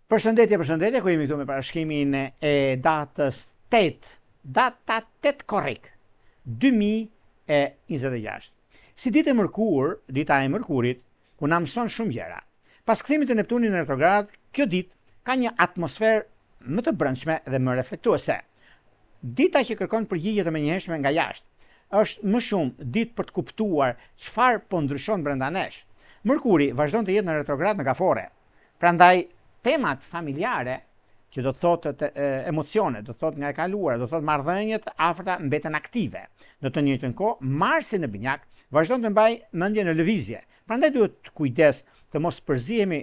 Përshëndetje, ku jemi këtu me parashkimin e datës 8, data 8 korrik, 2026. Si ditë e mërkur, dita e mërkurit, ku na mëson shumë gjëra. Pas kthimit të Neptunit në retrograd, kjo ditë ka një atmosferë më të brendshme dhe më reflektuese. Dita që kërkon përgjigje të menjëhershme nga jashtë, është më shumë ditë për të kuptuar çfarë po ndryshon brenda nesh. Mërkuri vazhdon të jetë në retrograd në gafore. Prandaj temat familjare, që do të thotë emocione, do të thotë nga e kaluara, do të thotë marrëdhëniet afërta mbeten aktive. Në të njëjtën kohë, Marsi në binjak vazhdon të mbaj mendje në lëvizje. Prandaj duhet kujdes të mos përzihemi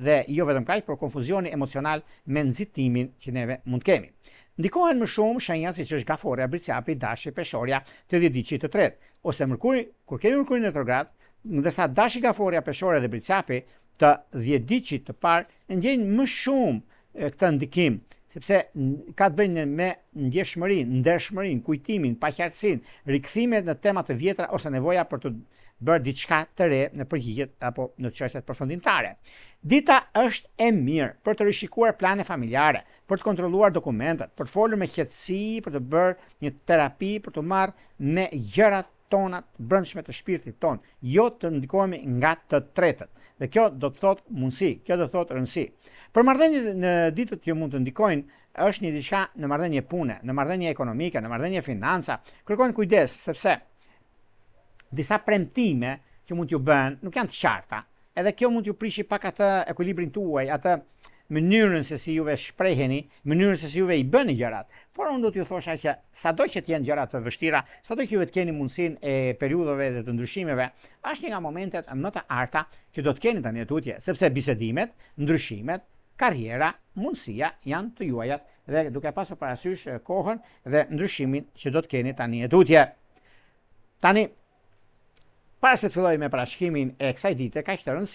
dhe jo vetëm kaq, por konfuzioni emocional me nxitimin që neve mund të kemi. Ndikohen më shumë shenjat siç është gaforia, briciapi, dashi, peshorja, të dhjetëdiqi të tretë, ose mërkuri, kur kemi mërkurin në retrograd, ndërsa dashi, gaforia, peshorja dhe briciapi të dhjetëdiqit të parë ndjejnë më shumë këtë ndikim, sepse ka të bëjnë me ndjeshmërinë, ndershmërinë, kujtimin, paqartësinë, rikthimet në tema të vjetra ose nevoja për të bërë diçka të re në përgjigjet apo në çështjet përfundimtare. Dita është e mirë për të rishikuar plane familjare, për të kontrolluar dokumentet, për të folur me qetësi, për të bërë një terapi, për të marrë me gjërat tona të brendshme të shpirtit ton, jo të ndikohemi nga të tretët. Dhe kjo do të thotë mundësi, kjo do të thotë rëndësi. Për marrëdhëniet në ditët që mund të ndikojnë, është një diçka në marrëdhënie pune, në marrëdhënie ekonomike, në marrëdhënie financa, kërkojnë kujdes sepse disa premtime që mund t'ju bën nuk janë të qarta. Edhe kjo mund t'ju prishi pak atë ekuilibrin tuaj, atë mënyrën se si juve shpreheni, mënyrën se si juve i bëni gjërat. Por unë do t'ju thosha që sado që t'jenë gjërat të vështira, sado që juve të keni mundësinë e periudhave dhe të ndryshimeve, është një nga momentet më të arta që do të keni tani tutje, sepse bisedimet, ndryshimet, karriera, mundësia janë të juajat dhe duke pasur parasysh kohën dhe ndryshimin që do të keni tani tutje. Tani, para se të filloj me parashkimin e kësaj dite, ka që të rëndësishme